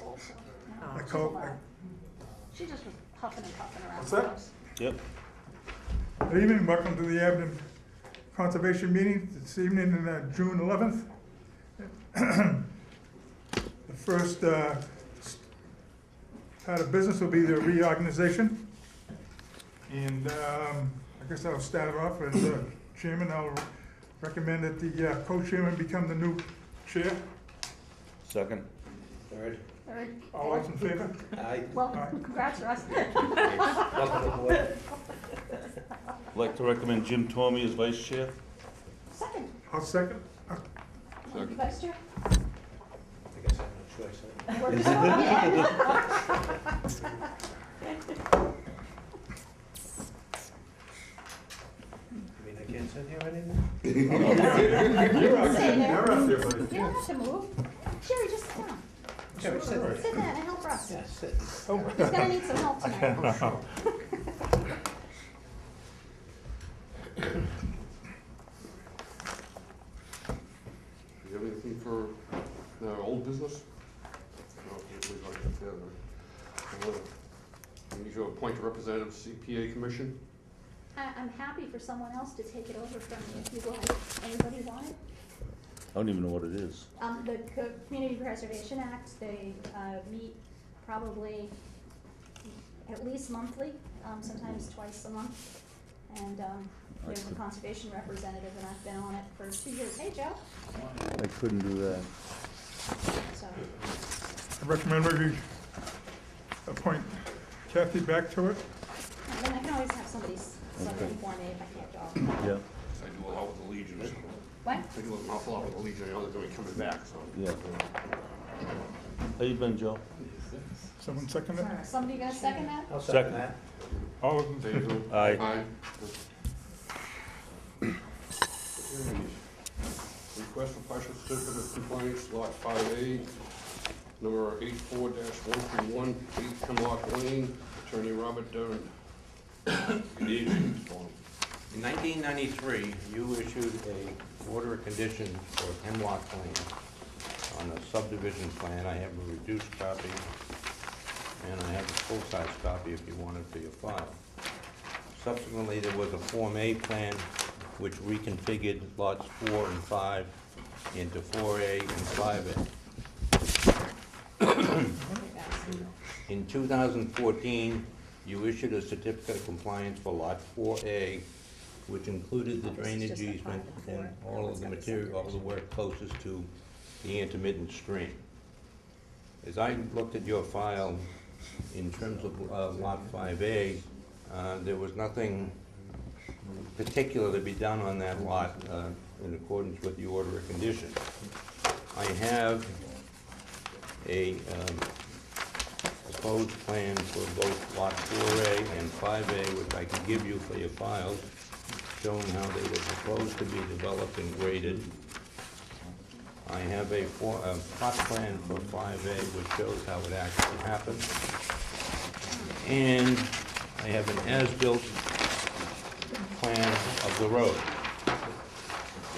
asshole, so. I she's call- allowed. She just was huffing and puffing around What's the that? house. Yep. Good evening, welcome to the Abington Conservation Meeting this evening on June 11th. The first part of business will be the reorganization. And I guess I'll start it off as chairman. I'll recommend that the co-chairman become the new chair. Second. Third. Third. All those in favor? Aye. Well, Aye. congrats, Russ. Welcome aboard. I'd like to recommend Jim Tormey as vice chair. Second. I'll second. Want to be vice chair? I guess I have no choice. Huh? Work this out, yeah. You mean I can't sit here anymore? You're up Stay there. You're up there, buddy. You don't have to move. Sherry, just sit down. Sure, sit there. Sit down and help Russ. Yeah, sit. He's gonna need some help tonight. Do you have anything for old business? No, we'd like to, we need to appoint a representative CPA commission. I'm happy for someone else to take it over from me if you like. Anybody want it? I don't even know what it is. The Community Preservation Act, they meet probably at least monthly, sometimes twice a month. And there's a conservation representative, and I've been on it for 2 years. Hey, Joe. I couldn't do that. So, I recommend we appoint Kathy back to it. and then I can always have somebody sub in for me if I can't go. Yeah, I do a lot with the Legion. What? I do an awful lot with the Legion. I know they're going to be coming back, so. yeah. How you been, Joe? Someone second it? Somebody gonna second that? I'll Second. second that. All those in favor? Favor? Aye. Request for partial certificate of compliance, lot 5A, number 84-131, 8 Hemlock Lane, Attorney Robert Durant. Good evening. In 1993, you issued a order of condition for Hemlock Lane on a subdivision plan. I have a reduced copy, and I have a full-size copy if you want it for your file. Subsequently, there was a Form A plan which reconfigured lots 4 and 5 into 4A and 5A. In 2014, you issued a certificate of compliance for lot 4A, which included the Oh, this is drainage just a easement private and board. all That of the one's got the material, all the work closest to the intermittent stream. As I looked at your file, in terms of lot 5A, there was nothing particular to be done on that lot in accordance with the order of condition. I have a proposed plan for both lot 4A and 5A, which I can give you for your files, showing how they were proposed to be developed and graded. I have a plot plan for 5A, which shows how it actually happened. And I have an as-built plan of the road,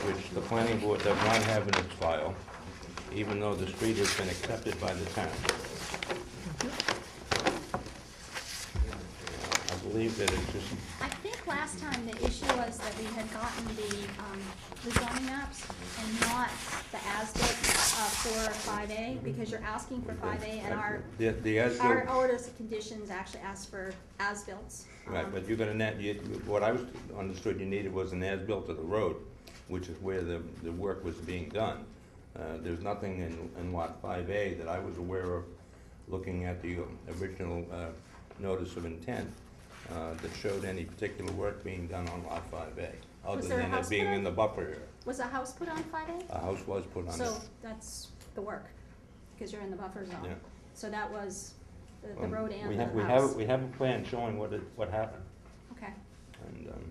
which the planning board does not have in its file, even though the street has been accepted by the town. I believe that it's just, I think last time the issue was that we had gotten the zoning maps and not the as-built for 5A, because you're asking for 5A and our the as-built, orders of conditions actually ask for as-bills. right, but you're gonna what I was understood you needed was an as-built of the road, which is where the work was being done. There's nothing in lot 5A that I was aware of, looking at the original notice of intent, that showed any particular work being done on lot 5A, other Was there a than it house being put in on? the buffer area. Was a house put on 5A? A house was put on it. So that's the work, because you're in the buffer zone. Yeah. So that was the road and We the have, house. we have a plan showing what happened, Okay. and,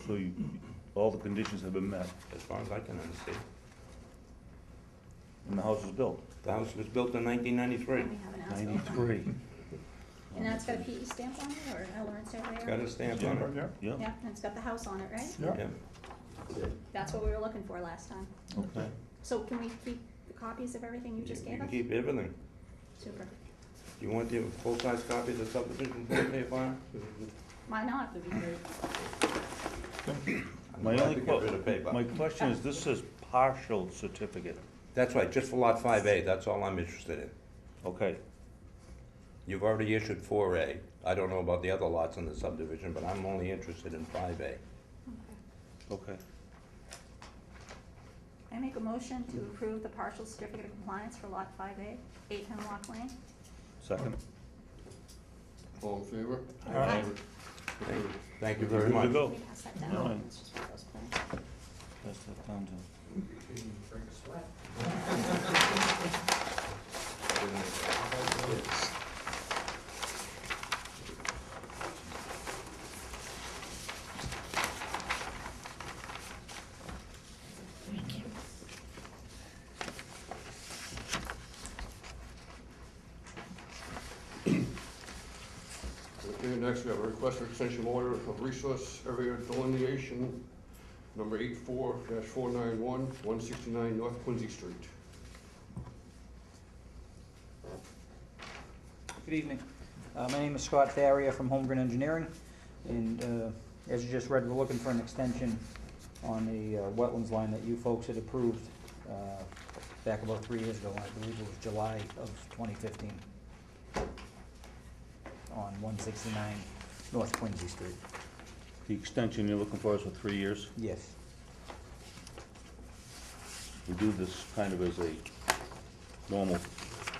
So you, all the conditions have been met, as far as I can understand. and the house is built. The house was built in 1993. And we have an as-built. 93. And that's got a PE stamp on it, or a Lawrence surveyor? Got a stamp on it. Yeah, Yeah, Yeah, and it's got the house on it, right? yeah. Yeah. That's what we were looking for last time. okay. So can we keep the copies of everything you just You gave can us? keep everything. Super. You want the full-size copy of the subdivision plan for your file? Why not? Would be great. I'm My glad only to get rid of paper. my question is, this says partial certificate. That's right, just for lot 5A, that's all I'm interested in. Okay, You've already issued 4A. I don't know about the other lots in the subdivision, but I'm only interested in 5A. okay. I make a motion to approve the partial certificate of compliance for Lot 5A, 8 Hemlock Lane. Second. All in favor? Aye. Thank you very Good to much. go. Can we pass that All down? right. It's just one of those plans. Pass that down to. Okay, next we have a request for extension order of resource area delineation, number 84-491, 169 North Quincy Street. Good evening. My name is Scott Faria from Holmgren Engineering, and as you just read, we're looking for an extension on the wetlands line that you folks had approved back about 3 years ago. I believe it was July of 2015 on 169 North Quincy Street. The extension you're looking for is for 3 years. Yes. We do this kind of as a normal,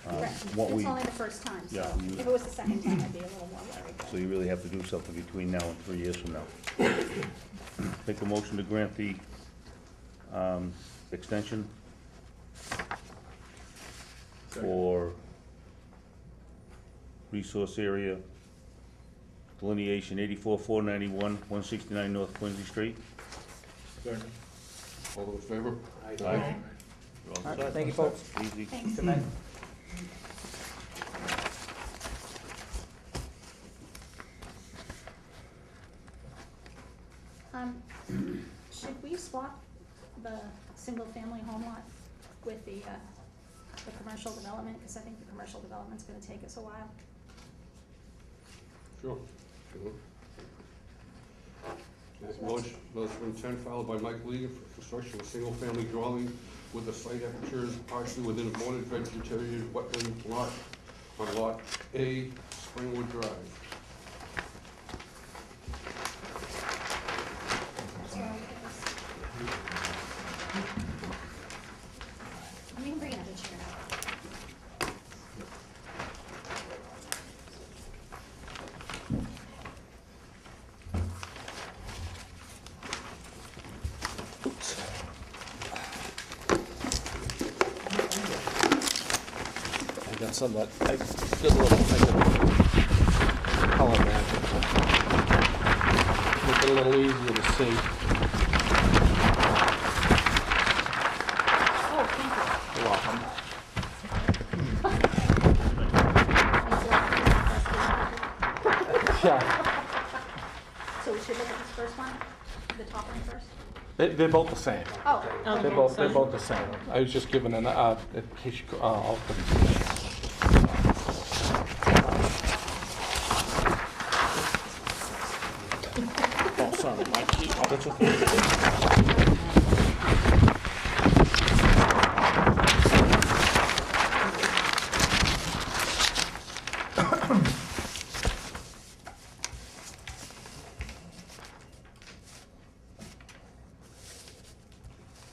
Correct. what It's we, only the first time, so Yeah, you- if it was the second time, I'd be a little more worried. but- so you really have to do something between now and 3 years from now. Make a motion to grant the extension for resource area delineation 84-491, 169 North Quincy Street. Second. All those in favor? Aye. All right, thank you, folks. Easy. Thanks. Good night. Should we swap the single-family home lot with the commercial development? Because I think the commercial development's gonna take us a while. Sure. Sure. Okay, notice of intent filed by Mike Lee for construction of a single-family dwelling with the site apertures partially within a bordered vegetated wetland lot on Lot A, Springwood Drive. So, you can bring another chair out. I got some that, I did a little color matching. Make it a little easier to see. Oh, thank you. You're welcome. Yeah, So we should look at this first one, the top one first? they're both the same. Oh, They're both the same. I was just giving in case you, I'll put it together. Oh, sorry, Mike. Oh, that's okay.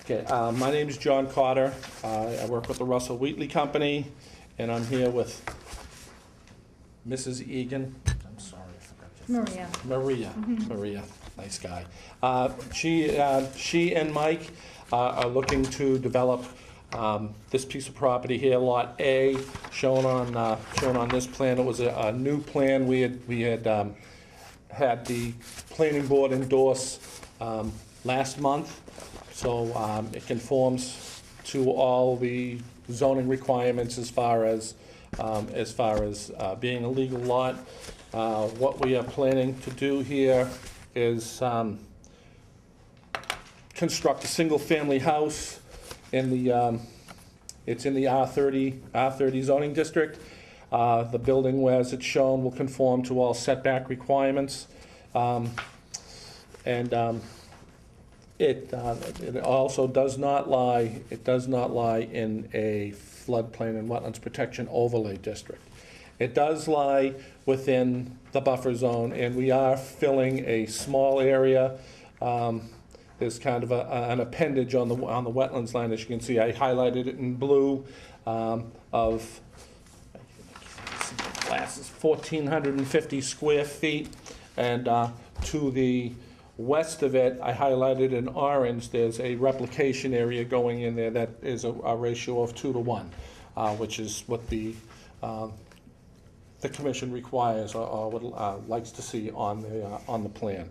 Okay, my name is John Cotter. I work with the Russell Wheatley Company, and I'm here with Mrs. Egan. I'm sorry, I forgot your Maria. Maria, nice guy. She and Mike are looking to develop this piece of property here, Lot A, shown on this plan. It was a new plan. We had had the planning board endorse last month, so it conforms to all the zoning requirements as far as being a legal lot. What we are planning to do here is construct a single-family house in It's in the R30 zoning district. The building, as it's shown, will conform to all setback requirements. It also does not lie in a floodplain and wetlands protection overlay district. It does lie within the buffer zone, and we are filling a small area. There's kind of an appendage on the wetlands line, as you can see. I highlighted it in blue, of glasses, 1,450 square feet, and to the west of it, I highlighted in orange, there's a replication area going in there that is a ratio of 2 to 1, which is what the commission requires or likes to see on the plan.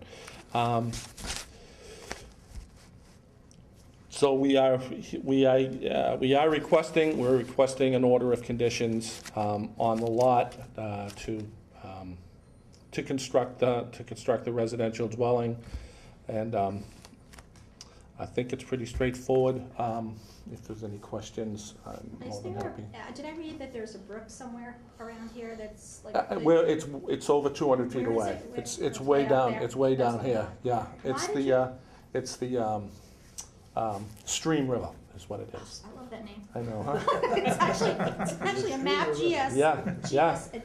So we're requesting an order of conditions on the lot to construct the residential dwelling, and I think it's pretty straightforward. If there's any questions, I'm more than happy. Did I read that there's a brook somewhere around here that's like? Well, it's over 200 feet Where is away. it? It's way down. there? It's way That's down what I here. thought. Yeah, it's the Stream River is what it is. I love that name. I know, huh? It's actually a map, GS. Yeah, yeah. GS, a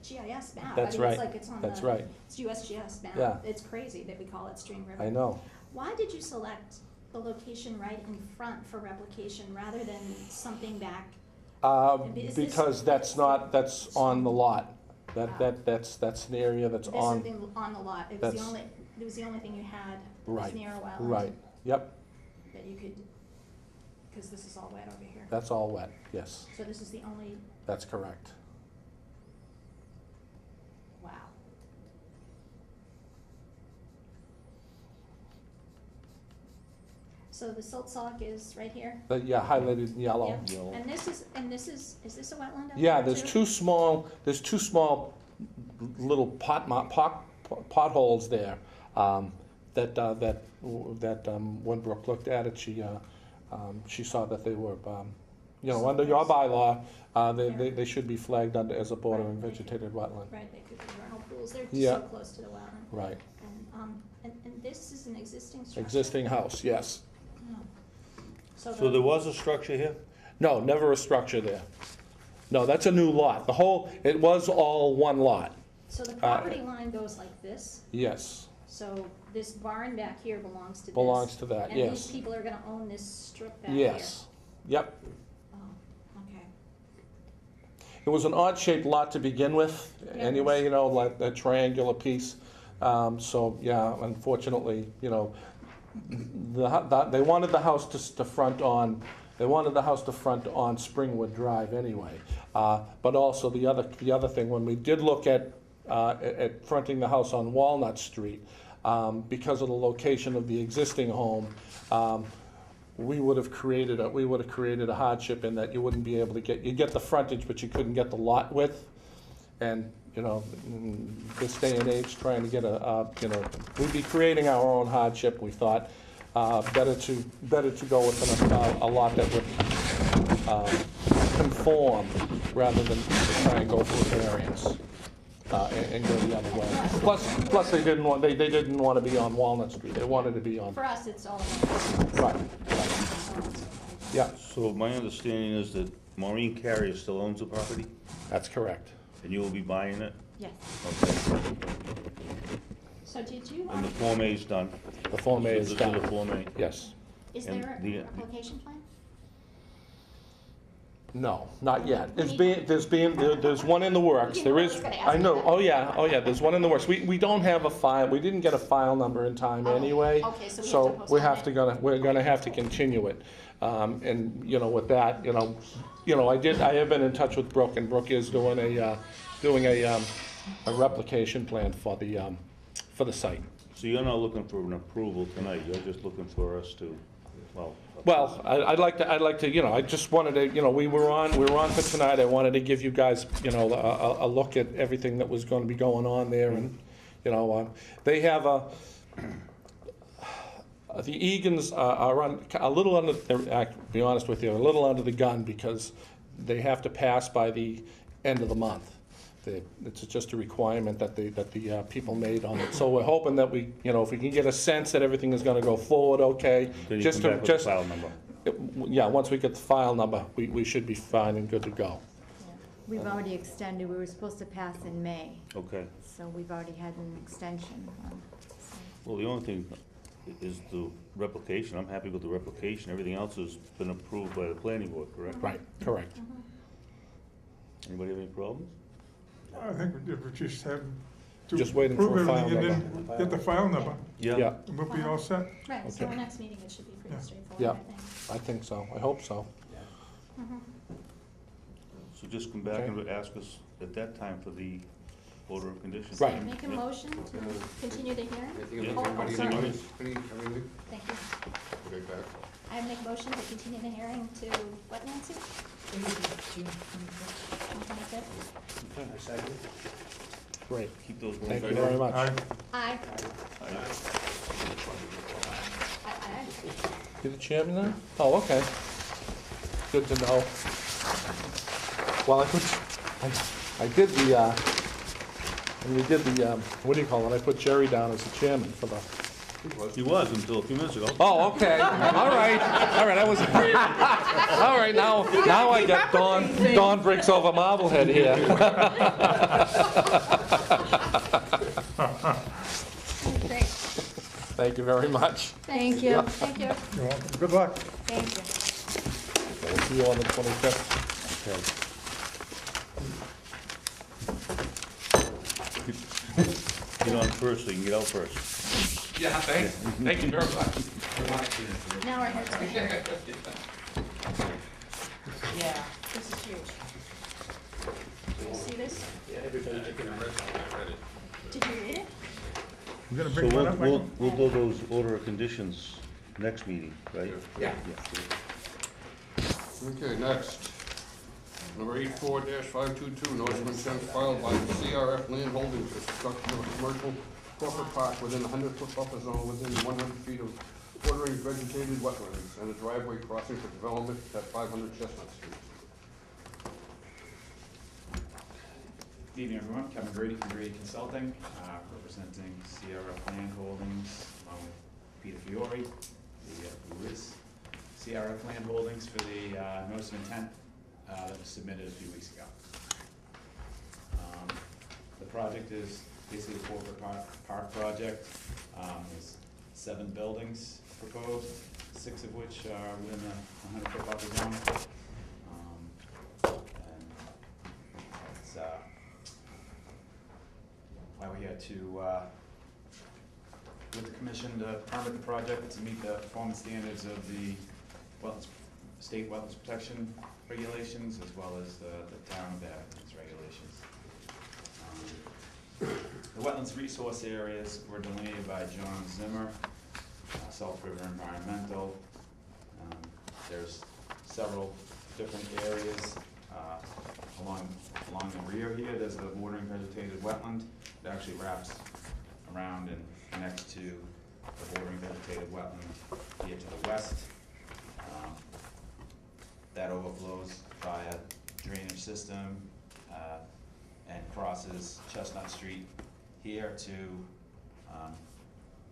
GIS map. That's I mean, right. It's like it's on That's the, right. It's USGS map. Yeah. It's crazy that we call it Stream River. I know. Why did you select the location right in front for replication rather than something back? Is this- Because that's on the lot. That's an area that's There's on. something on the lot. It was That's- the only thing you had Right, was near a wetland. Right, yep, That you could, because this is all wet over here. that's all wet, yes, So this is the only, that's correct. wow. So the silt sock is right here? Yeah, highlighted in yellow. Yeah. Yellow. And this is this a wetland? out Yeah, there there's too? two small little potholes there, that when Brooke looked at it, she saw that they were, under your bylaw, they should be flagged under as a border and vegetated wetland. Right, they could be vernal pools, they're just Yeah. so close to the wetland. Right, And this is an existing structure? existing house, yes. Oh. So So there was a structure here? No, never a structure there. No, that's a new lot. It was all one lot, So the property line goes like this, yes. so this barn back here belongs to this? Belongs to that, And these yes. people are gonna own this strip back here? Yes, yep. Oh, okay. It was an odd-shaped lot to begin with, Yeah, it anyway, like a triangular piece. So, yeah, unfortunately, they wanted the house to front on, Springwood Drive anyway. But also the other thing, when we did look at fronting the house on Walnut Street, because of the location of the existing home, we would have created a hardship in that you wouldn't be able to you get the frontage, but you couldn't get the lot width. And, in this day and age, trying to get we'd be creating our own hardship. We thought, better to go with a lot that would conform rather than try and go for a variance and go the other way. Plus they didn't want to be on Walnut Street. They wanted to be on. For us, it's all about. Right. Yeah, So my understanding is that Maureen Carrier still owns the property, that's correct. and you will be buying it? Yes. Okay. So did you, And the Form A is done? The Form A is This done. the Form A? Yes. is and there the- a application plan? No, not yet. There's one in the works. You There know I is, was gonna ask I you know, that. oh yeah, there's one in the works. We don't have a file, we didn't get a file number in time Oh, anyway. okay, so we have to So postpone it. we're gonna have to continue it. And, with that, I have been in touch with Brooke, and Brooke is doing a replication plan for the site. So you're not looking for an approval tonight, you're just looking for us to, Well, I'd like to, I just wanted to, we were on for tonight. I wanted to give you guys, a look at everything that was gonna be going on there, and, they have The Egan's are a little under, to be honest with you, a little under the gun because they have to pass by the end of the month. It's just a requirement that the people made on it. So we're hoping that we, if we can get a sense that everything is gonna go forward okay. Then you just come to- back with the just- file number. Yeah, once we get the file number, we should be fine and good to go. We've already extended, we were supposed to pass in May, Okay. so we've already had an extension. So- Well, the only thing is the replication. I'm happy with the replication. Everything else has been approved by the planning board, correct? Right, correct. Anybody have any problems? I think we just have to Just waiting for approve a file everything and then get the file number, Yeah, and we'll be all set. Right, so Okay. our next meeting, it should be pretty Yeah. straightforward, Yeah. I think. I think so. I hope so. So just come back Okay. and ask us at that time for the order of conditions. Right. Make a motion to continue the hearing? Anything Yeah. else, everybody, sorry. anything? Anything? Thank you. Okay, back. I make a motion to continue the hearing to what, Nancy? June 25th? Great. Keep those. Thank you very much. Aye. Aye. Aye. Aye. You the chairman now? Oh, okay. Good to know. Well, I did the, when we did the, what do you call it? I put Jerry down as the chairman for the, He was until a few minutes ago. oh, okay. All right, I was, all right, now I got Dawn breaks over Marblehead here. Great. Thank you very much. Thank you. Thank you. You're welcome. Good luck. Thank you. We'll see you on the 25th. Get on first so you can get out first. Yeah, thank you very much. Now our heads are here. Yeah. This is huge. Do you see this? Did you read it? We're gonna So bring one up, Michael? we'll do those order of conditions next meeting, right? Yeah. Okay, next. Number 84-522, notice of intent filed by CRF Land Holdings for construction of a commercial corporate park within a 100-foot buffer zone within 100 feet of bordering vegetated wetlands and a driveway crossing for development at 500 Chestnut Street. Good evening, everyone. Kevin Grady from Grady Consulting, representing CRF Land Holdings, along with Peter Fiore, who is CRF Land Holdings, for the notice of intent that was submitted a few weeks ago. The project is basically a corporate park project. There's 7 buildings proposed, 6 of which are within the 100-foot buffer zone. And it's why we're here to, with the commission to permit the project to meet the performance standards of the wetlands, state wetlands protection regulations, as well as the town of Abington's regulations. The wetlands resource areas were delineated by John Zimmer, South River Environmental. There's several different areas along the rear here. There's the bordering vegetated wetland. It actually wraps around and connects to the bordering vegetated wetland here to the west. That overflows via drainage system and crosses Chestnut Street here to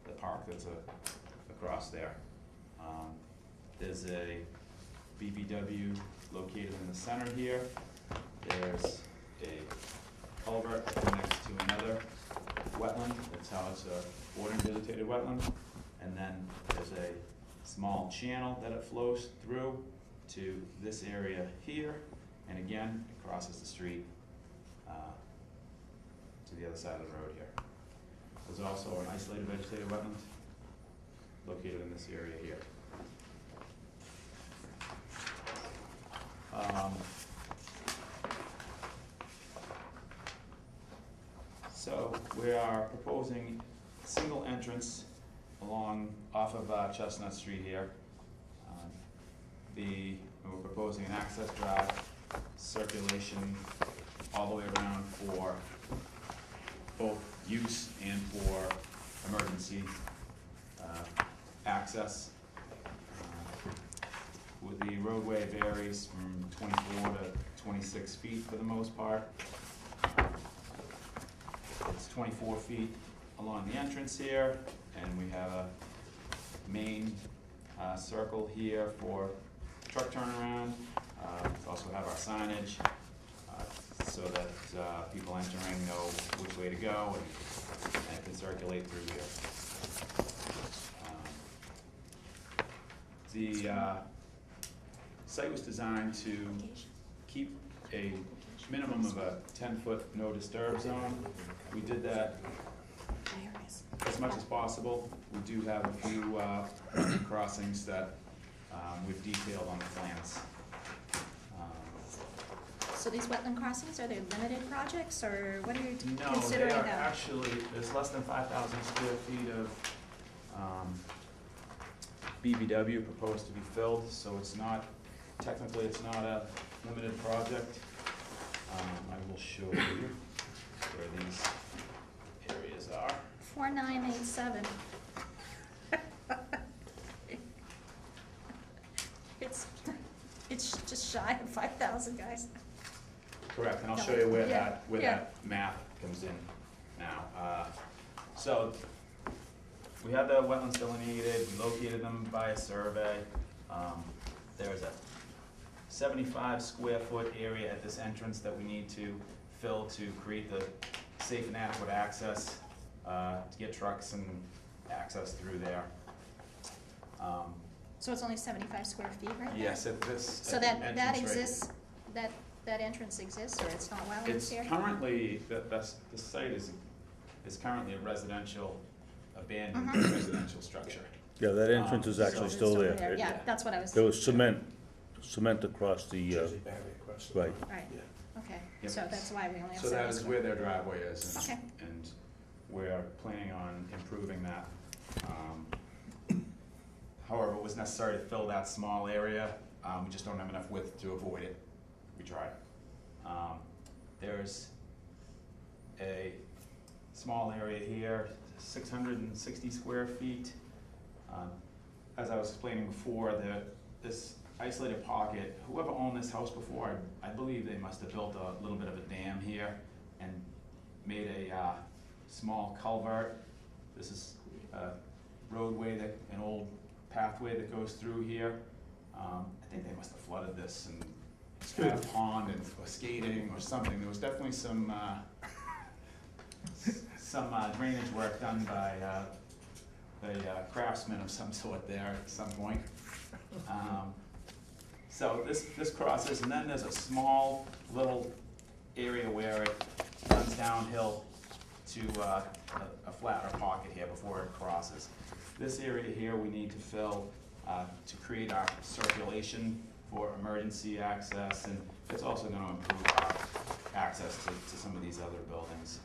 the park that's across there. There's a BPW located in the center here. There's a culvert that connects to another wetland. That's how it's a bordering vegetated wetland. And then there's a small channel that it flows through to this area here. And again, it crosses the street to the other side of the road here. There's also an isolated vegetated wetland located in this area here. So we are proposing a single entrance off of Chestnut Street here. We're proposing an access drive, circulation all the way around for both use and for emergency access. With the roadway varies from 24 to 26 feet for the most part. It's 24 feet along the entrance here, and we have a main circle here for truck turnaround. We also have our signage so that people entering know which way to go and can circulate through here. The site was designed to keep a minimum of a 10-foot no disturb zone. We did that as much as possible. We do have a few crossings that we've detailed on the plans. So these wetland crossings, are they limited projects, or what are you No, considering they are them? actually, there's less than 5,000 square feet of BBW proposed to be filled, so it's not, technically it's not a limited project. I will show you where these areas are. 4987. It's just shy of 5,000, guys. Correct, and I'll show you where Yeah, where yeah. that map comes in now. So, we have the wetlands delineated, we located them by a survey. There's a 75 square foot area at this entrance that we need to fill to create the safe and adequate access, to get trucks and access through there. So it's only 75 square feet right there? Yes, at this, So at the that entrance right exists, that entrance exists, or it's not wetlands It's here? currently, the site is currently a residential, abandoned Mhm. residential structure. Yeah, that entrance is So actually it's still over there. Yeah, that's what I was. There was cement across the, Jersey barrier across the. right. Right, okay, Yep. so that's why we only have So that 70 is square. where their driveway is, Okay. and we're planning on improving that. However, it was necessary to fill that small area, we just don't have enough width to avoid it. We tried. There's a small area here, 660 square feet. As I was explaining before, this isolated pocket, whoever owned this house before, I believe they must have built a little bit of a dam here and made a small culvert. This is a roadway, an old pathway that goes through here. I think they must have flooded this and had a pond and for skating or something. There was definitely some drainage work done by a craftsman of some sort there at some point. So this crosses, and then there's a small little area where it runs downhill to a flatter pocket here before it crosses. This area here we need to fill to create our circulation for emergency access, and it's also going to improve our access to some of these other buildings.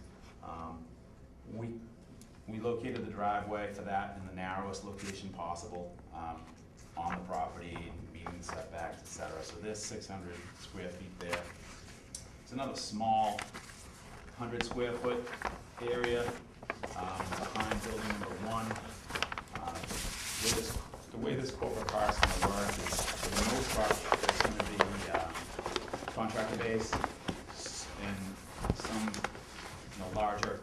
We located the driveway for that in the narrowest location possible on the property, meeting setbacks, et cetera. So there's 600 square feet there. It's another small 100 square foot area behind building number 1. The way this corporate car is going to work is, for the most part, there's going to be contractor base, and some larger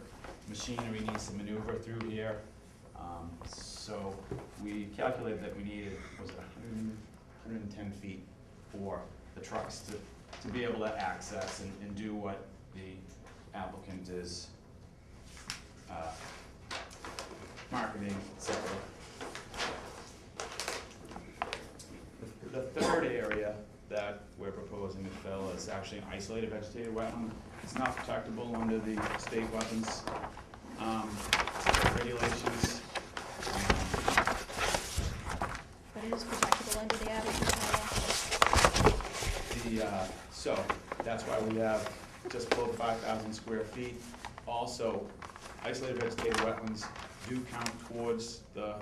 machinery needs to maneuver through here. So we calculated that we needed, was it 110 feet for the trucks to be able to access and do what the applicant is marketing, etc. The third area that we're proposing to fill is actually an isolated vegetated wetland. It's not protectable under the state wetlands regulations. But it is protectable under the Abington bylaw. So that's why we have just below the 5,000 square feet. Also, isolated vegetated wetlands do count towards the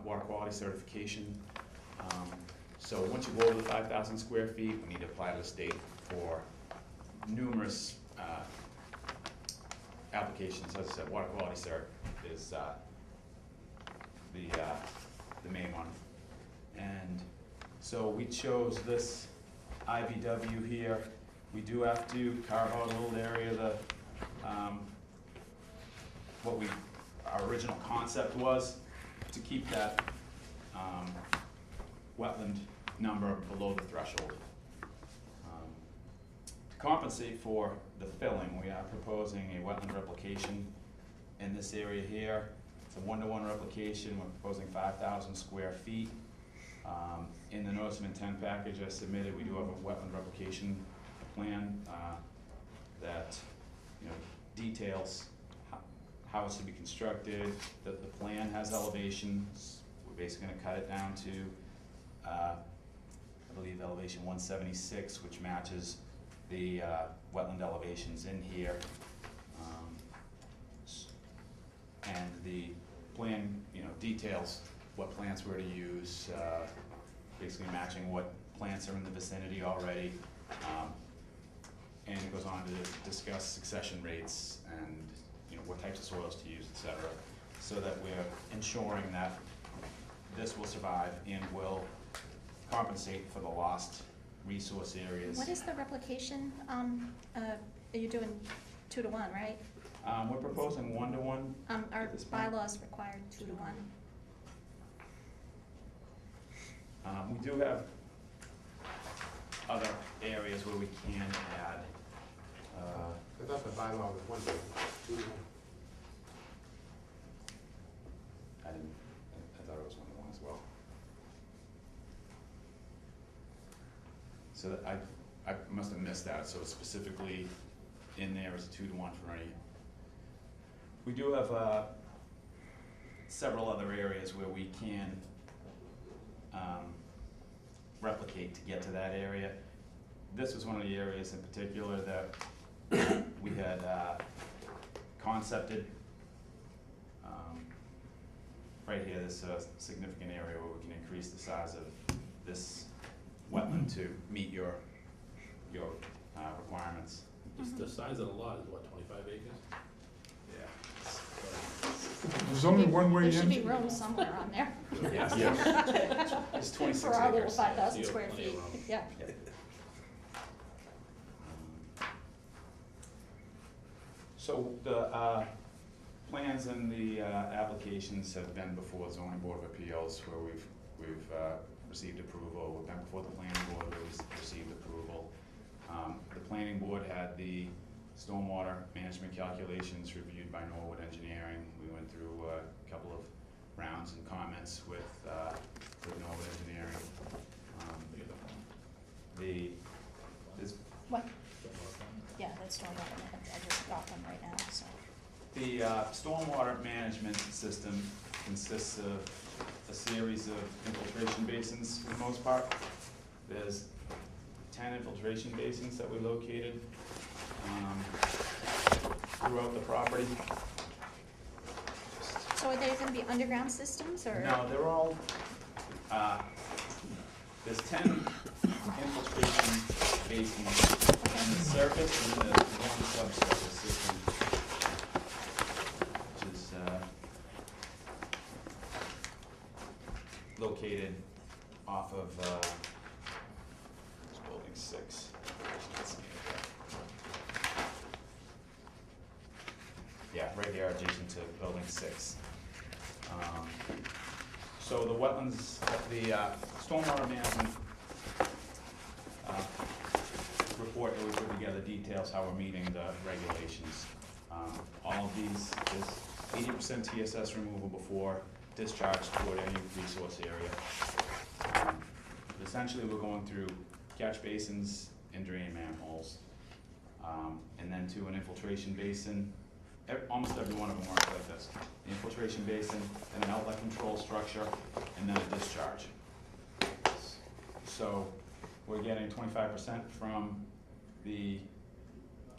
water quality certification. So once you go over the 5,000 square feet, we need to apply to the state for numerous applications. As I said, water quality cert is the the main one. And so we chose this IBW here. We do have to carve out a little area, our original concept was to keep that wetland number below the threshold. To compensate for the filling, we are proposing a wetland replication in this area here. It's a 1-to-1 replication. We're proposing 5,000 square feet. In the notice of intent package I submitted, we do have a wetland replication plan that details how it's to be constructed. The plan has elevations. We're basically going to cut it down to, I believe, elevation 176, which matches the wetland elevations in here. And the plan, details what plants we're to use, basically matching what plants are in the vicinity already. And it goes on to discuss succession rates and what types of soils to use, etc., so that we're ensuring that this will survive and will compensate for the lost resource areas. What is the replication? You're doing 2-to-1, right? We're proposing 1-to-1. Our at this point. bylaws require 2-to-1. We do have other areas where we can add. I thought the bylaw was 1 to 2. I thought it was 1-to-1 as well. So that I must have missed that, so it's specifically in there as a 2-to-1 for any. We do have several other areas where we can replicate to get to that area. This was one of the areas in particular that we had concepted. Right here, this is a significant area where we can increase the size of this wetland to meet your requirements. Just the size of the lot is what, 25 acres? Yeah. There's only one way There should be in. room somewhere on there. Yes. It's 26 For our little acres. 5,000 You have square plenty of feet, room. yeah. So the plans and the applications have been before the zoning board of appeals, where we've received approval. We've been before the planning board, where we've received approval. The planning board had the stormwater management calculations reviewed by Norwood Engineering. We went through a couple of rounds and comments with Norwood Engineering. What? Yeah, that's stormwater, I just got them right now, so. The stormwater management system consists of a series of infiltration basins for the most part. There's 10 infiltration basins that we located throughout the property. So are they gonna be underground systems, or? No, they're all, there's 10 infiltration basins on the surface and the one subsurface system, which is located off of building 6. Yeah, right here adjacent to building 6. So the wetlands, the stormwater management report that we put together details how we're meeting the regulations. All of these is 80% TSS removal before discharge toward any resource area. Essentially, we're going through catch basins and drain manholes, and then to an infiltration basin. Almost every one of them works like this. The infiltration basin, and an outlet control structure, and then a discharge. So we're getting 25% from the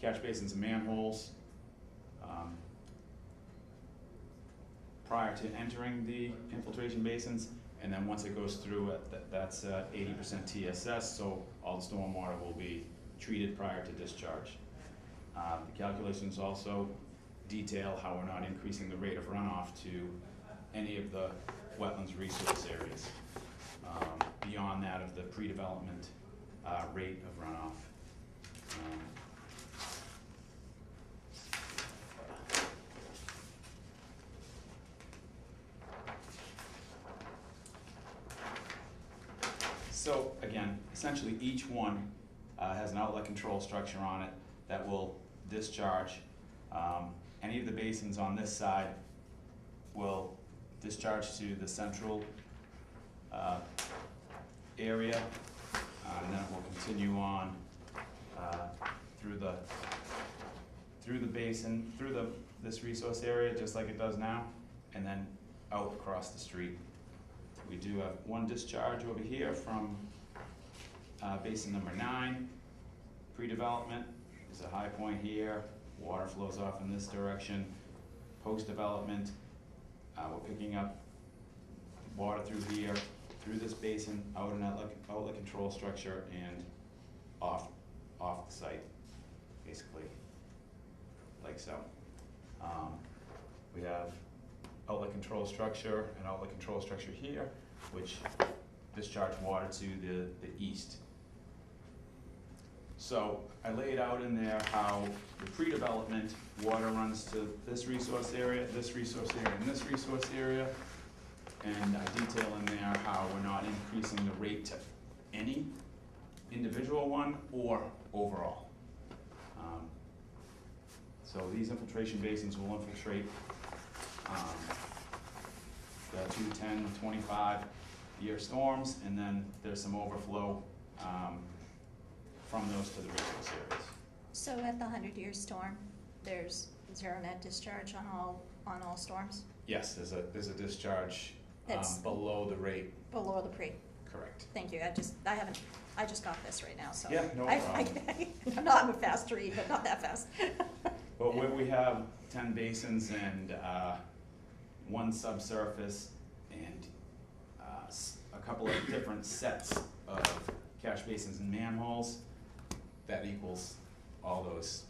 catch basins and manholes prior to entering the infiltration basins, and then once it goes through, that's 80% TSS, so all the stormwater will be treated prior to discharge. The calculations also detail how we're not increasing the rate of runoff to any of the wetlands resource areas, beyond that of the pre-development rate of runoff. So again, essentially each one has an outlet control structure on it that will discharge. Any of the basins on this side will discharge to the central area, and then it will continue on through the basin, through this resource area, just like it does now, and then out across the street. We do have one discharge over here from basin number 9. Pre-development is a high point here. Water flows off in this direction. Post-development, we're picking up water through here, through this basin, out an outlet control structure, and off the site, basically, like so. We have outlet control structure and outlet control structure here, which discharge water to the east. So I laid out in there how the pre-development water runs to this resource area, and this resource area, and I detail in there how we're not increasing the rate to any individual one or overall. So these infiltration basins will infiltrate the 2, 10, 25-year storms, and then there's some overflow from those to the resource areas. So at the 100-year storm, there's zero net discharge on all storms? Yes, there's a discharge That's below the rate. below the pre. Correct. Thank you. I just got this right now, so. Yeah, no problem. No, I'm a fast read, but not that fast. But where we have 10 basins and one subsurface and a couple of different sets of catch basins and manholes, that equals all those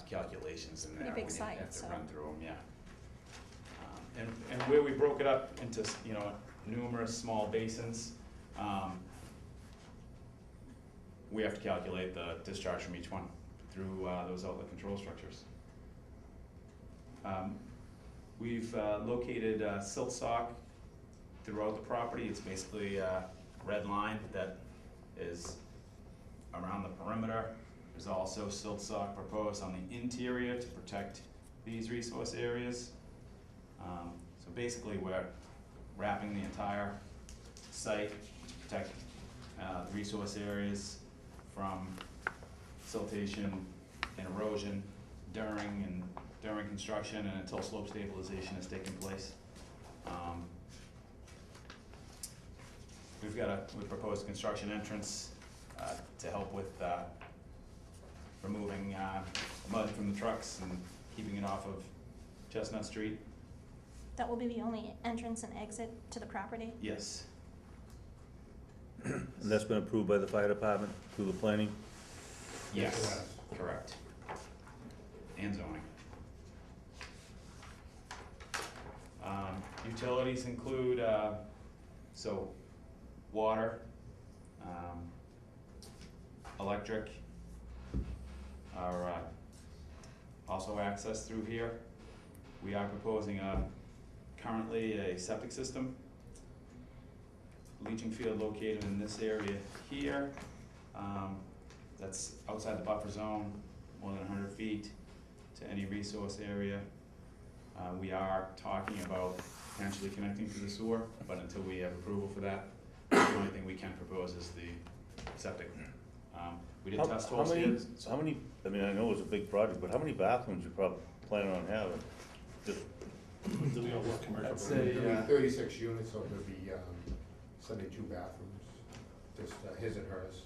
calculations in there. Pretty big We site, have to so. run through them, yeah. And where we broke it up into, numerous small basins, we have to calculate the discharge from each one through those outlet control structures. We've located silt sock throughout the property. It's basically a red line that is around the perimeter. There's also silt sock proposed on the interior to protect these resource areas. So basically we're wrapping the entire site to protect the resource areas from siltation and erosion during construction and until slope stabilization has taken place. We've proposed a construction entrance to help with removing mud from the trucks and keeping it off of Chestnut Street. That will be the only entrance and exit to the property? Yes. And that's been approved by the fire department through the planning? Yes, correct. And zoning. Utilities include, water, electric, are also accessed through here. We are proposing currently a septic system, leaching field located in this area here. That's outside the buffer zone, more than 100 feet to any resource area. We are talking about potentially connecting to the sewer, but until we have approval for that, the only thing we can propose is the septic. We did test holes here. How many, I mean, I know it's a big project, but how many bathrooms you probably planning on having? Just That's There'll be 36 units, so there'll be 72 bathrooms, just his and hers.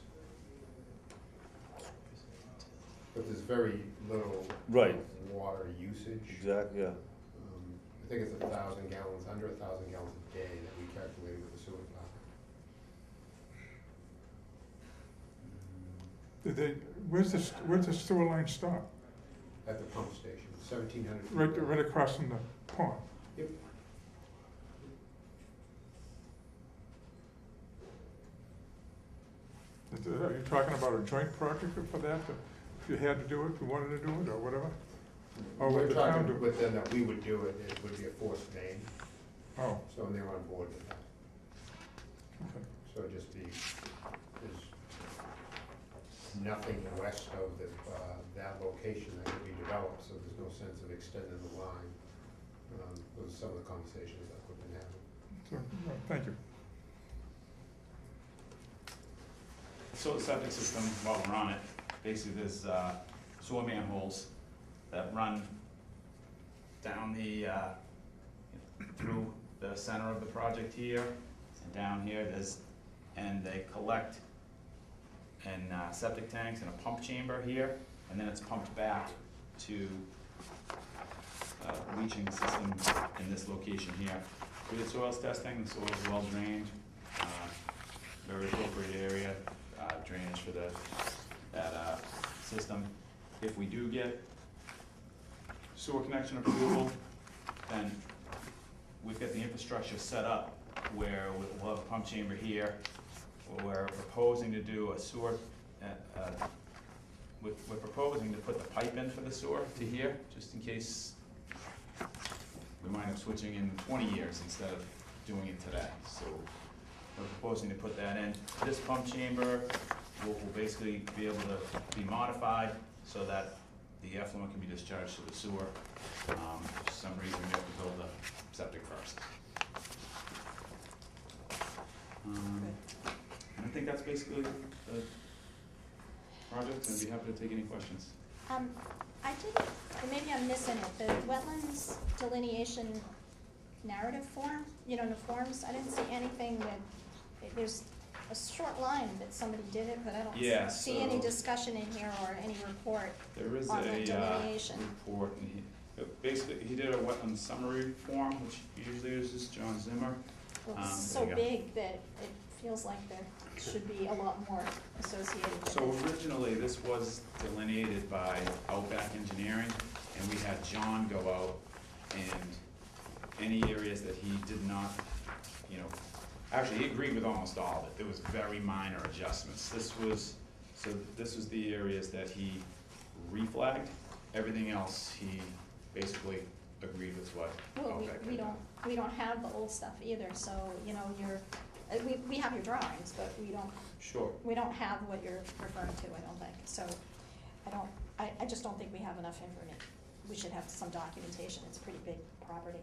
But there's very little Right. water usage. exactly, yeah. I think it's 1,000 gallons, under 1,000 gallons a day that we calculated with the sewer plant. Where's the sewer line stop? At the pump station, 1,700 feet. Right across from the pond. Yep. are you talking about a joint project for that? If you had to do it, if you wanted to do it, or whatever? Or We're would the town talking do it? with them that we would do it, it would be a forced main, Oh, so they're on board with that. okay. So it'd just be, there's nothing west of the, that location that would be developed, so there's no sense of extending the line. Those are some of the conversations that we've been having. So, thank you. So the septic system, while we're on it, basically there's sewer manholes that run down the, through the center of the project here, and down here, and they collect in septic tanks in a pump chamber here, and then it's pumped back to leaching system in this location here. We did soils testing, the soil is well drained, very appropriate area, drainage for that system. If we do get sewer connection approval, then we've got the infrastructure set up where we'll have a pump chamber here. We're proposing to do a sewer, we're proposing to put the pipe in for the sewer to here, just in case we wind up switching in 20 years instead of doing it today. So we're proposing to put that in. This pump chamber will basically be able to be modified so that the effluent can be discharged to the sewer. For some reason, we have to build a septic first. And I think that's basically the project, and I'd be happy to take any questions. I didn't, or maybe I'm missing it, the wetlands delineation narrative form, the forms, I didn't see anything that, there's a short line that somebody did it, but I Yeah, don't see any so- discussion in here or any report There is on the a delineation. report, and basically, he did a wetland summary form, which usually uses John Zimmer. It's so there you go. big that it feels like there should be a lot more associated with So it. originally, this was delineated by Outback Engineering, and we had John go out and any areas that he did not, actually, he agreed with almost all of it. There was very minor adjustments. This was the areas that he reflagged. Everything else, he basically agreed with what Well, Outback we had done. don't have the old stuff either, so, we have your drawings, but Sure. we don't have what you're referring to, I don't think, so I just don't think we have enough information. We should have some documentation, it's a pretty big property.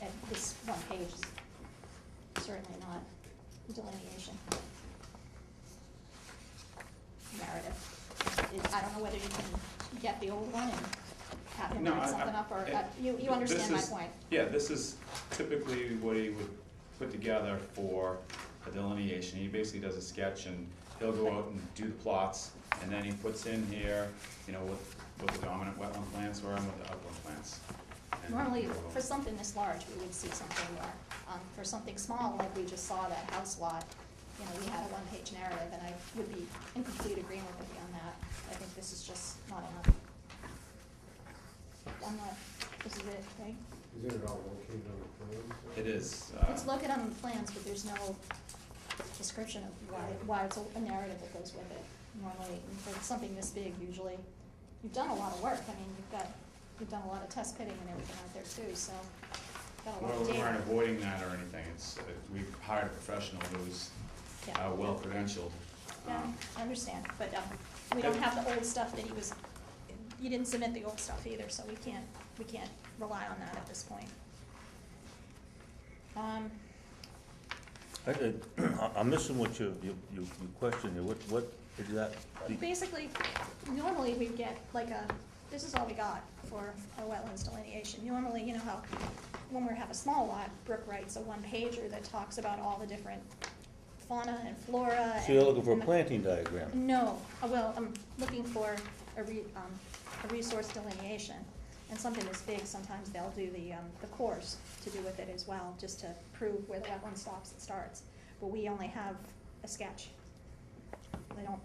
And this one page is certainly not delineation. Narrative. I don't know whether you can get the old one and have him No, write something up, or, you this understand my is- point. Yeah, this is typically what he would put together for a delineation. He basically does a sketch and he'll go out and do the plots, and then he puts in here, what the dominant wetland plants were and what the upland plants. And Normally, we'll- for something this large, we would see something more. For something small, like we just saw that house lot, we had a one-page narrative, and I would be in complete agreement with you on that. I think this is just not enough. This is it, right? Isn't it all located on the plans? It is. Let's look at it on the plans, but there's no description of why it's a narrative that goes with it. Normally, for something this big, usually, you've done a lot of work. I mean, you've done a lot of test pitting and everything out there too, so got a lot Well, of we weren't data. avoiding that or anything. We've hired a professional who's Yeah. well credentialed. Yeah, I understand, but we don't have the old stuff that you didn't submit the old stuff either, so we can't rely on that at this point. I'm missing what your question here, what is that? Basically, normally we get this is all we got for our wetlands delineation. Normally, you know how, when we have a small lot, Brooke writes a one-pager that talks about all the different fauna and flora. So you're looking for a and- planting diagram? No, well, I'm looking for a resource delineation, and something this big, sometimes they'll do the course to do with it as well, just to prove where the wetland stops and starts. But we only have a sketch. They don't,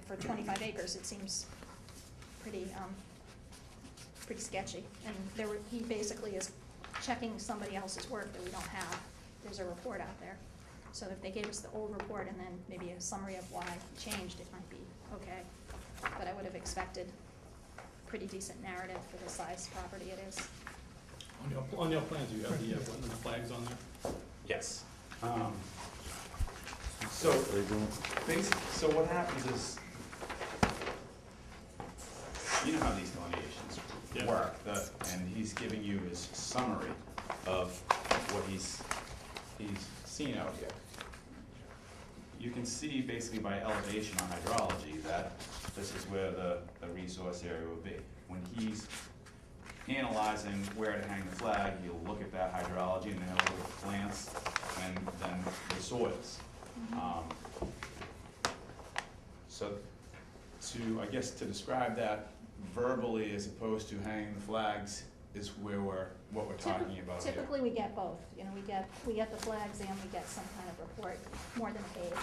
for 25 acres, it seems pretty sketchy. And he basically is checking somebody else's work that we don't have. There's a report out there. So if they gave us the old report and then maybe a summary of why it changed, it might be okay. But I would have expected a pretty decent narrative for the size property it is. On your plans, you have the wetland flags on there? Yes. So, so what happens is, you know how these delineations Yeah. work, and he's giving you his summary of what he's seen out here. You can see basically by elevation on hydrology that this is where the resource area would be. When he's analyzing where to hang the flag, he'll look at that hydrology and then he'll look at the plants and then the soils. So I guess to describe that verbally as opposed to hanging the flags is where what we're talking about here. Typically, we get both, you know, we get the flags and we get some kind of report, more than a page,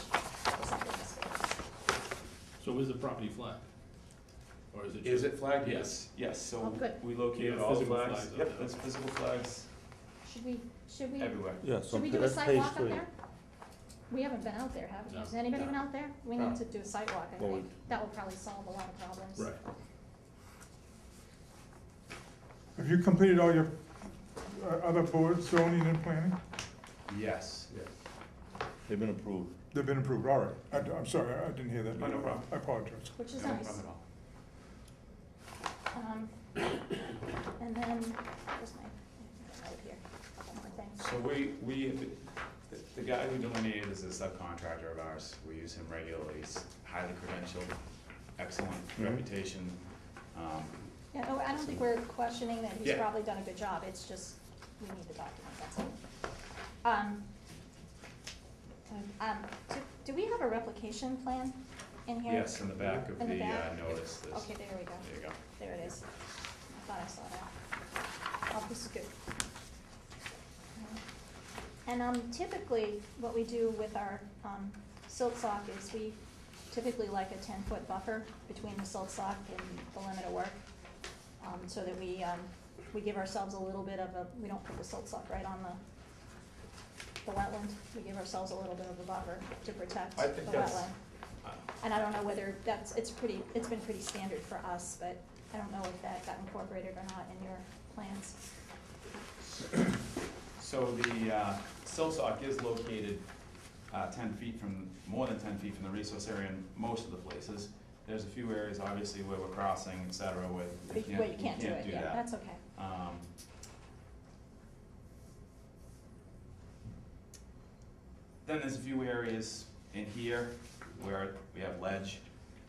or something this big. So is the property flagged? Or is it? Is it flagged? Yes, yes, so Oh, good. we You located have all the physical flags. flags out Yep, there. there's physical flags Should we, everywhere. Yeah, should we do a that's site page walk up 3. there? We haven't been out there, have we? No. Has anybody No. been out there? We No. need to do a site walk, I Well, think. That will probably solve a lot of problems. Right. Have you completed all your other boards, zoning and planning? Yes. They've been approved. They've been approved, all right. I'm sorry, I didn't hear that. Oh, no problem. I apologize. Which is No nice. problem at all. And then, where's my note here? A couple more things. So the guy who delineated is a subcontractor of ours. We use him regularly. He's highly credentialed, excellent reputation. Yeah, no, I don't think we're questioning that he's Yeah. probably done a good job, it's just, we need the document, that's all. Do we have a replication plan in here? Yes, in the back of In the the back? notice. There's- Okay, there we go, There you go. there it is. I thought I saw that. Oh, this is good. And typically, what we do with our silt sock is we typically like a 10-foot buffer between the silt sock and the limit of work, so that we give ourselves a little bit of a, we don't put the silt sock right on the wetland, we give ourselves a little bit of a buffer to protect the I think wetland. that's- And I don't know whether it's been pretty standard for us, but I don't know if that got incorporated or not in your plans. So the silt sock is located 10 feet from, more than 10 feet from the resource area in most of the places. There's a few areas, obviously, where we're crossing, et cetera, where Where you can't do it, yeah, that. that's okay. Then there's a few areas in here where we have ledge,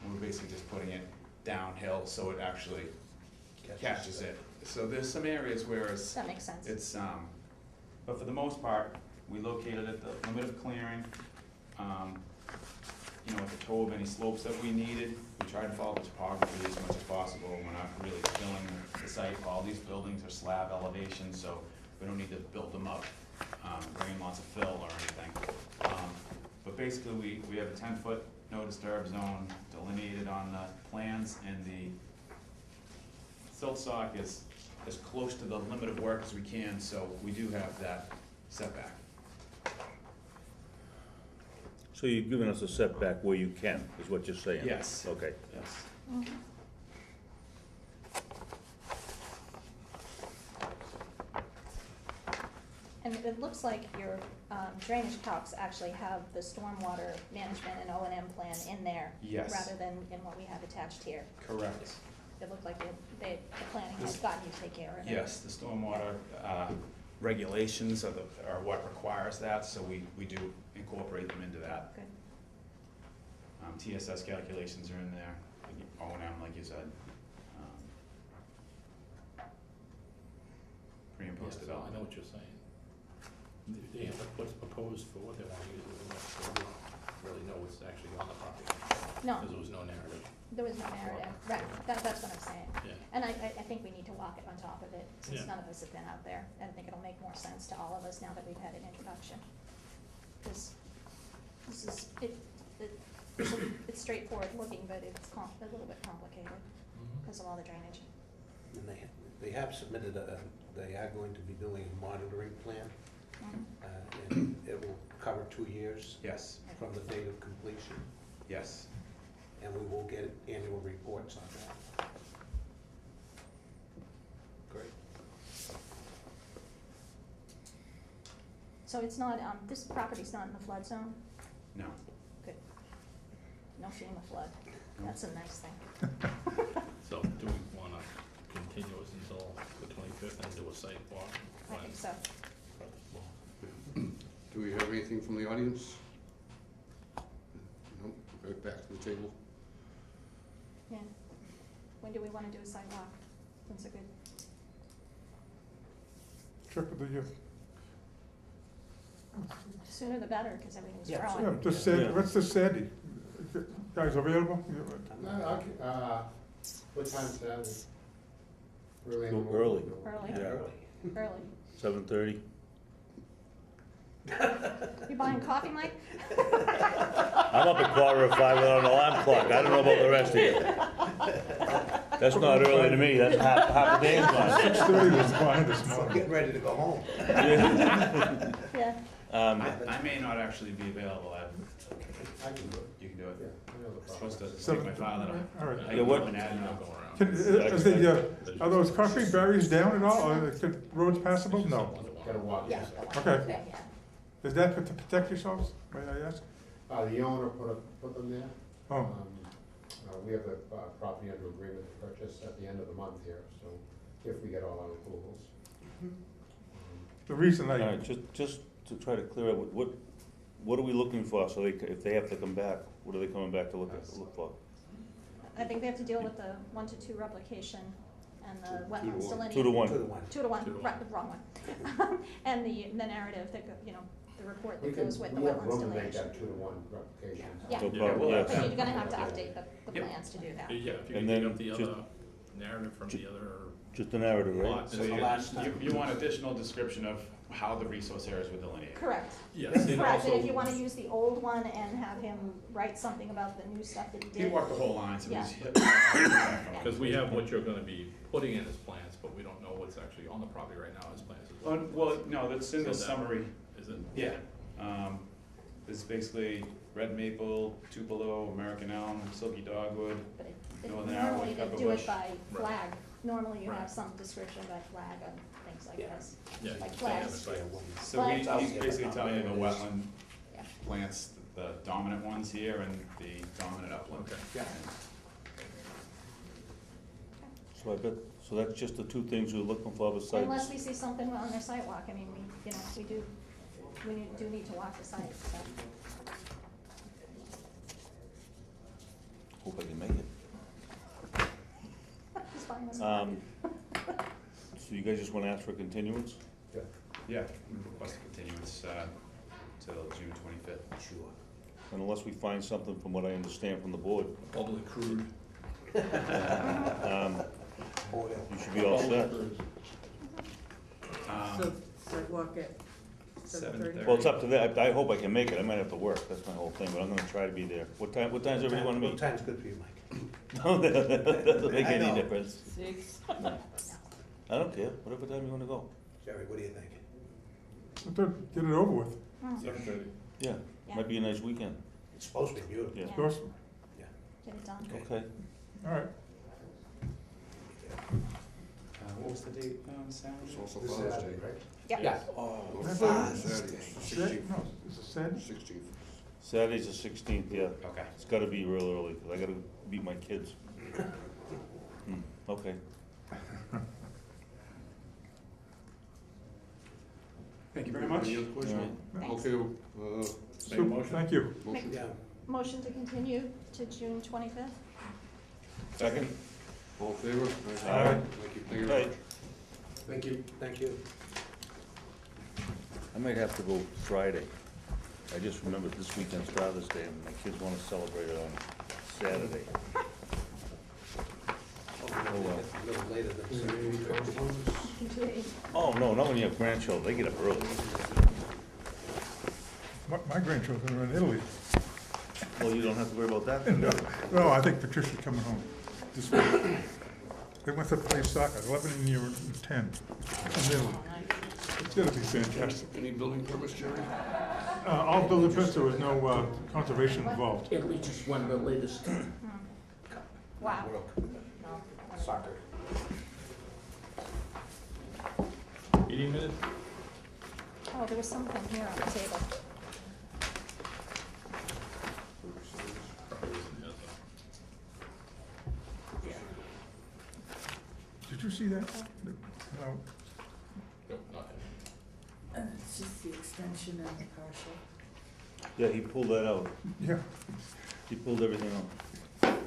and we're basically just putting it downhill so it actually catches it. So there's some areas where That makes sense. but for the most part, we located at the limit of clearing, you know, at the toe of any slopes that we needed. We tried to follow the topography as much as possible. We're not really filling the site. All these buildings are slab elevation, so we don't need to build them up, bring in lots of fill or anything. But basically, we have a 10-foot no disturb zone delineated on the plans, and the silt sock is as close to the limit of work as we can, so we do have that setback. So you're giving us a setback where you can, is what you're saying? Yes. Okay. Yes. Mhm. And it looks like your drainage calcs actually have the stormwater management and O&M plan in there. Yes. Rather than in what we have attached here. Correct. It looked like the planning has gotten you to take care of it. Yes, the stormwater regulations are what requires that, so we do incorporate them into that. Good. TSS calculations are in there, O&M, like you said. Pre and post I know development. what you're saying. They have what's proposed for what they want to use, so we don't really know what's actually on the property. No, Because there was no narrative. there was no narrative, right, that's what I'm saying. Yeah. And I think we need to walk it on top of it, since Yeah. none of us have been out there. And I think it'll make more sense to all of us now that we've had an introduction. Because this is, it's straightforward looking, but it's a little bit complicated because of all the drainage. And they have submitted they are going to be doing a monitoring plan And it will cover 2 years Yes, from the date of completion, yes. and we will get annual reports on that. Great. So it's not, this property's not in the flood zone? No. Good. No FEMA flood. That's a nice thing. So do we wanna continue this until the 25th and do a site walk? I think so. Do we have anything from the audience? No, right back to the table. Yeah. When do we wanna do a sidewalk? When's a good? Check with the, Sooner the better, because everything's Yeah, growing. yeah, just Sandy, what's the Sandy? Guys available? What time Saturday? Early in the Go morning? early. Early. Yeah. Early. 7:30. You buying coffee, Mike? I'm up at 4:45 with an alarm clock. I don't know about the rest of you. That's not early to me. That's half a day's mine. 6:30 was fine this I'm morning. getting ready to go home. Yeah. I may not actually be available. I can do it. You can do it. Yeah, I know the I'm problem. supposed to Seven- take my father to. All right. I Yeah, can what- go and add Go another. around. Can, are those concrete barriers down at all, or is the roads passable? No. Gotta walk. Yeah. Okay. Yeah. Is that to protect yourselves, may I ask? The owner put them there. Oh, We have the property under agreement to purchase at the end of the month here, so if we get all our approvals. the reason All I, right, just to try to clear up, what are we looking for? So if they have to come back, what are they coming back to look for? I think they have to deal with the 1-to-2 replication and the wetlands 2 to 1. delineation. 2 to 1. 2 to 1. 2 to 1, 2 to 1. right, the wrong one. And the narrative that, the report We that can, goes with the we have wetlands room to make delineation. that 2 to 1 replication. Yeah. No Yeah, problem, we'll yeah. have But you're gonna have to update the Yep. plans to do that. Yeah, if you And can then dig up the just- other narrative from the other Just the narrative, right? lot. So The last time. you want additional description of how the resource areas were delineated? Correct. Yes, and Correct, and if also, you wanna use the old one and have him write something about the new stuff that he He did. walked the whole line, so Yeah. he's. because we have what you're gonna be putting in as plans, but we don't know what's actually on the property right now as plans as well. Well, no, that's in the So that- summary. Is it? Yeah. It's basically red maple, tupelo, American elm, silky dogwood. But Northern normally Arrowwood, they do pepperbush. it by flag. Normally you have Right. some description by flag on things like Yeah. this. Yeah, Like they have flags. it right. So Flags. he's basically telling you the wetland Yeah. plants, the dominant ones here and the dominant upland. Okay. Yeah. So I bet, so that's just the two things we're looking for besides. Unless we see something on their sidewalk, I mean, we do need to walk the site, so. Hope I can make it. Just find us. So you guys just wanna ask for continuance? Yeah, request a continuance, till June 25th. Sure. Unless we find something from what I understand from the board, Overly crude. you should be all set. Um, Sidewalk at 7:30. Well, it's up to that, I hope I can make it, I might have to work, that's my whole thing, but I'm gonna try to be there. What time does everybody wanna What meet? time's good for you, Mike? Doesn't make I any know. difference. 6. I don't care, whatever time you wanna go. Jerry, what do you think? get it over with. Mm, 7:30. Yeah, Yeah. might be a nice weekend, It's supposed to be beautiful. yeah. Yeah. Awesome. Get it done. Okay, All right. What was the date on Saturday? It's also This Father's Saturday, Day. right? Yep. Yeah. Oh, Saturday. Saturday, Sat- No, is it Saturday? 16th. Saturday's the 16th, yeah, Okay. it's gotta be real early, cause I gotta beat my kids. Okay, Thank you very much. Any other questions? Thanks. Okay, Super, motion? thank you. motion. Yeah. Motion to continue to June 25th? second? All in favor? Aye. Thank you, thank you very Aye. much. Thank you. Thank you. I might have to go Friday. I just remembered this weekend's Father's Day, and my kids wanna celebrate it on Saturday. Oh, well. A little later than Any correspondence? Oh, no, not when you have grandchildren, they get up early. My grandchildren are in Italy. Well, you don't have to worry about that then, do you? No, I think Patricia's coming home this week. They went to play soccer, 11 and 10, in Italy. It's gonna be fantastic. Any building permits, Jerry? All building permits, there was no conservation involved. Italy just won the latest Wow. soccer. Meeting minutes? Oh, there was something here on the table. Did you see that? No. Nope, nothing. And it's just the extension and the partial. Yeah, he pulled that out. Yeah, He pulled everything out.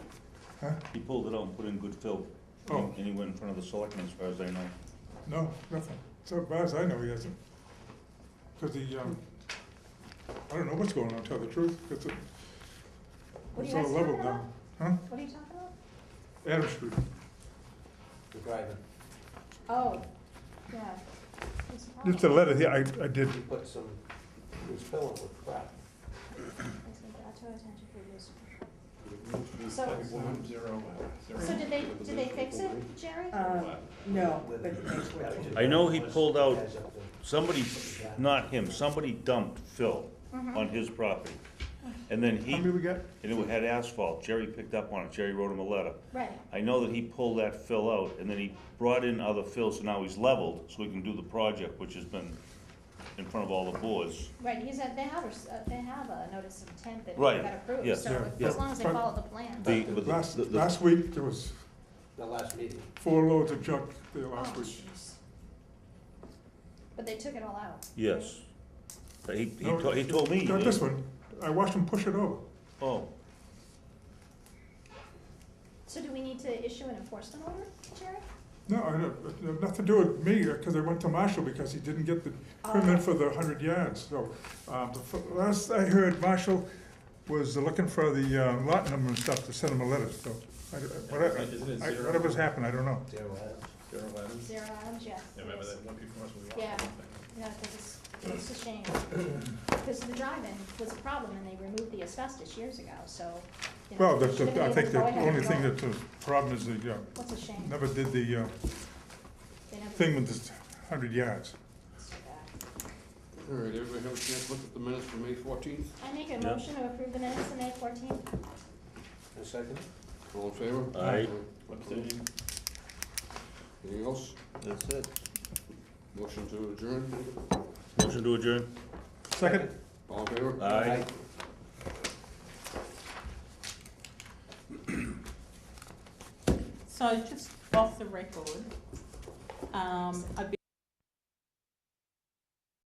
huh? He pulled it out and put in good fill. Oh. And he went in front of the selectmen, as far as I know. No, nothing. So far as I know, he hasn't. Because I don't know what's going on, to tell the truth. It's What are it's you all guys leveled talking now. about? Huh? What are you talking about? Adam Street. The driving. Oh, yeah. What's the Just a problem? letter here, I did. He put some, he was filling with crap. Let's make that to our attention for use. So So did they fix it, Jerry? No, but it makes way. I know he pulled out, somebody, not him, somebody dumped fill Mhm. on his property. And then he, How many we got? and it had asphalt, Jerry picked up on it, Jerry wrote him a letter. Right. I know that he pulled that fill out, and then he brought in other fill, so now he's leveled, so we can do the project, which has been in front of all the boards. Right, he said they have a notice of intent that Right, got approved, yeah, so yeah. as long as they But- follow the plan. But Last, the- last week, there was The last meeting. 4 loads of junk there last Oh, week. jeez. But they took it all out. Yes. But he No, told me. Not this one. I watched him push it over. Oh, So do we need to issue an enforcement order, Jerry? No, it had nothing to do with me, because I went to Marshall because he didn't get the permit for the 100 yards. So, last I heard, Marshall was looking for the lot number and stuff to send him a letter, so Isn't it zero? whatever's happened, I don't know. Zero Adams. Zero Adams? Zero Adams, yes. Yeah, remember that one people must be Yeah. walking? Yeah, because it's a shame. Because the drive-in was a problem and they removed the asbestos years ago, so, you know. Well, they should have been I able think to the go ahead only and thing go. that's a problem is they What's a shame? never did the They never. thing with the 100 yards. It's too bad. All right, everybody have a chance to look at the minutes for May 14th? I make a Yeah. motion to approve the minutes of May 14th. A second? All in favor? Aye. Abstain. Anything else? that's it. Motion to adjourn? Motion to adjourn? Second? All in favor? Aye. So just off the record, I've been